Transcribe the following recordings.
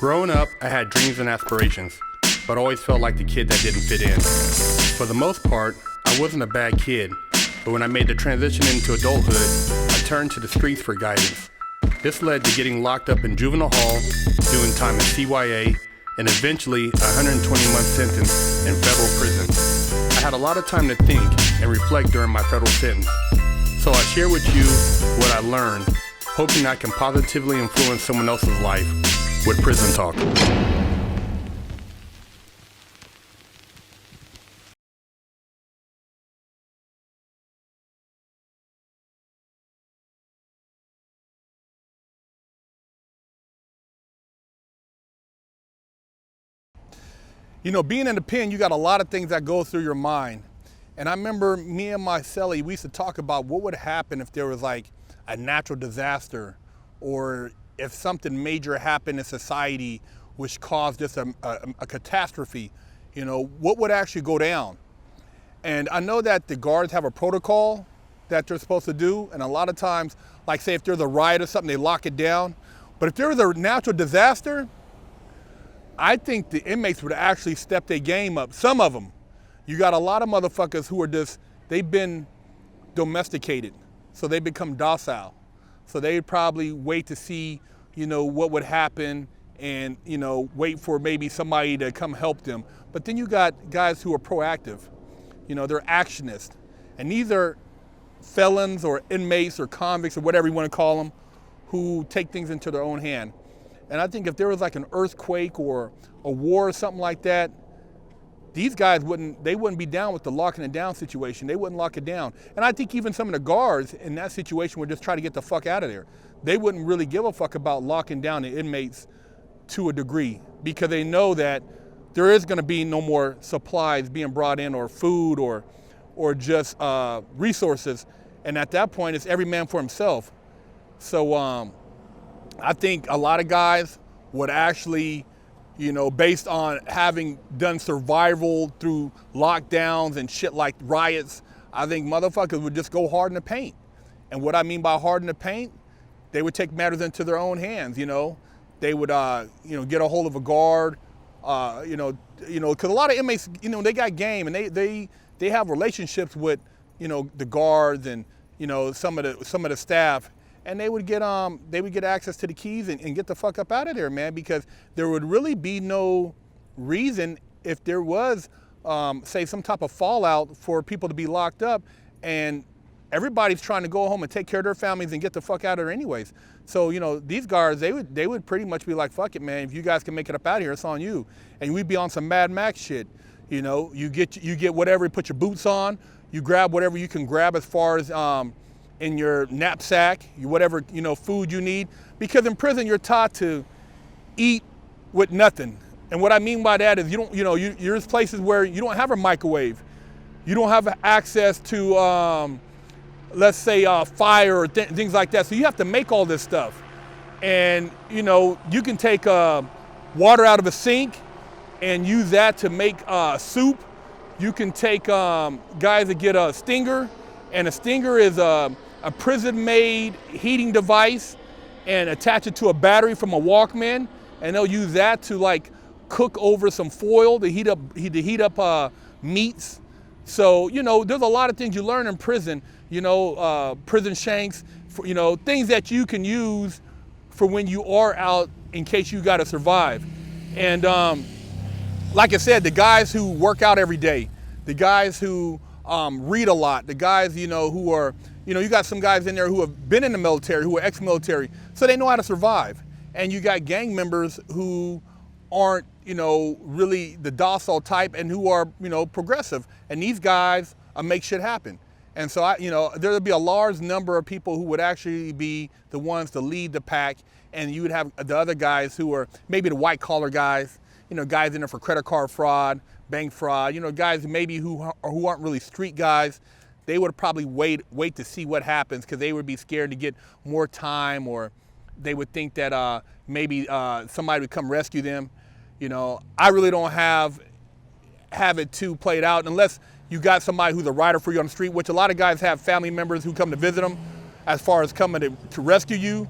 Growing up, I had dreams and aspirations, but always felt like the kid that didn't fit in. For the most part, I wasn't a bad kid, but when I made the transition into adulthood, I turned to the streets for guidance. This led to getting locked up in juvenile hall, doing time in CYA, and eventually a 120-month sentence in federal prison. I had a lot of time to think and reflect during my federal sentence, so I share with you what I learned, hoping I can positively influence someone else's life with Prison Talk. You know, being in the pen, you got a lot of things that go through your mind. And I remember me and my cellie, we used to talk about what would happen if there was like a natural disaster, or if something major happened in society which caused just a catastrophe. You know, what would actually go down? And I know that the guards have a protocol that they're supposed to do, and a lot of times, like say if there's a riot or something, they lock it down. But if there was a natural disaster, I think the inmates would actually step their game up. Some of them. You got a lot of motherfuckers who are just, they've been domesticated, so they become docile. So they'd probably wait to see, you know, what would happen and, you know, wait for maybe somebody to come help them. But then you got guys who are proactive. You know, they're actionists. And these are felons or inmates or convicts or whatever you want to call them, who take things into their own hand. And I think if there was like an earthquake or a war or something like that, these guys wouldn't be down with the locking it down situation. They wouldn't lock it down. And I think even some of the guards in that situation would just try to get the fuck out of there. They wouldn't really give a fuck about locking down the inmates to a degree, because they know that there is gonna be no more supplies being brought in, or food, or just resources. And at that point, it's every man for himself. So I think a lot of guys would actually, you know, based on having done survival through lockdowns and shit like riots, I think motherfuckers would just go hard in the paint. And what I mean by hard in the paint, they would take matters into their own hands, you know. They would, you know, get a hold of a guard, you know, because a lot of inmates, you know, they got game, and they have relationships with, you know, the guards and, you know, some of the staff. And they would get access to the keys and get the fuck up out of there, man, because there would really be no reason if there was, say, some type of fallout for people to be locked up, and everybody's trying to go home and take care of their families and get the fuck out of there anyways. So, you know, these guards, they would pretty much be like, fuck it, man, if you guys can make it up out of here, it's on you. And we'd be on some Mad Max shit. You know, you get whatever, put your boots on, you grab whatever you can grab as far as in your knapsack, whatever, you know, food you need. Because in prison, you're taught to eat with nothing. And what I mean by that is there's places where you don't have a microwave. You don't have access to, let's say, fire or things like that. So you have to make all this stuff. And, you know, you can take water out of a sink and use that to make soup. You can take guys that get a stinger, and a stinger is a prison-made heating device, and attach it to a battery from a Walkman, and they'll use that to like cook over some foil to heat up meats. So, you know, there's a lot of things you learn in prison, you know, prison shanks, you know, things that you can use for when you are out in case you gotta survive. And like I said, the guys who work out every day, the guys who read a lot, the guys, you know, who are, you know, you got some guys in there who have been in the military, who are ex-military, so they know how to survive. And you got gang members who aren't, you know, really the docile type, and who are, you know, progressive. And these guys make shit happen. And so, you know, there would be a large number of people who would actually be the ones to lead the pack, and you would have the other guys who are maybe the white collar guys, you know, guys in there for credit card fraud, bank fraud, you know, guys maybe who aren't really street guys. They would probably wait to see what happens, because they would be scared to get more time, or they would think that maybe somebody would come rescue them. You know, I really don't have it too played out, unless you got somebody who's a rider for you on the street, which a lot of guys have family members who come to visit them as far as coming to rescue you.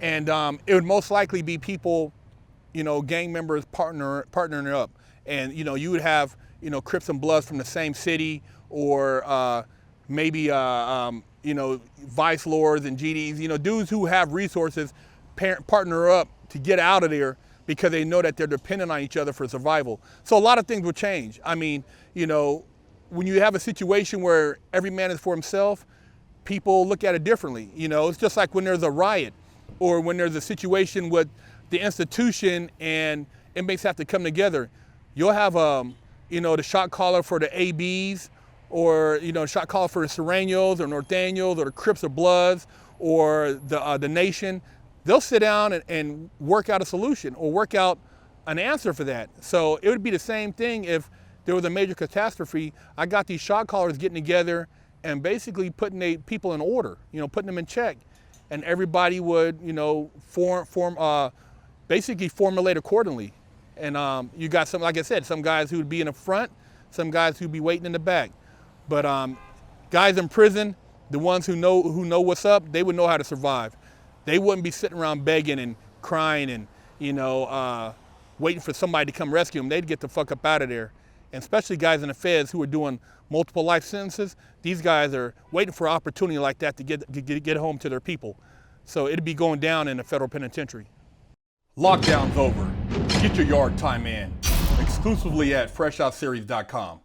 And it would most likely be people gang members partnering up, and you would have Crips and Bloods from the same city, or maybe Vice Lords and GDs, dudes who have resources partner up to get out of there because they know that they're dependent on each other for survival. So a lot of things will change. I mean, when you have a situation where every man is for himself, people look at it differently. It's just like when there's a riot or when there's a situation with the institution and inmates have to come together. You'll have, the shot caller for the ABs, or shot caller for the Serranos or Norteños or the Crips or Bloods or the Nation. They'll sit down and work out a solution or work out an answer for that. So it would be the same thing if there was a major catastrophe. I got these shot callers getting together and basically putting people in order, putting them in check, and everybody would, basically formulate accordingly. And you got some, like I said, some guys who would be in the front, some guys who'd be waiting in the back. But guys in prison, the ones who know what's up, they would know how to survive. They wouldn't be sitting around begging and crying and waiting for somebody to come rescue them. They'd get the fuck up out of there. And especially guys in the feds who are doing multiple life sentences, these guys are waiting for an opportunity like that to get home to their people. So it'd be going down in the federal penitentiary. Lockdown's over. Get your yard time in. Exclusively at FreshOutSeries.com.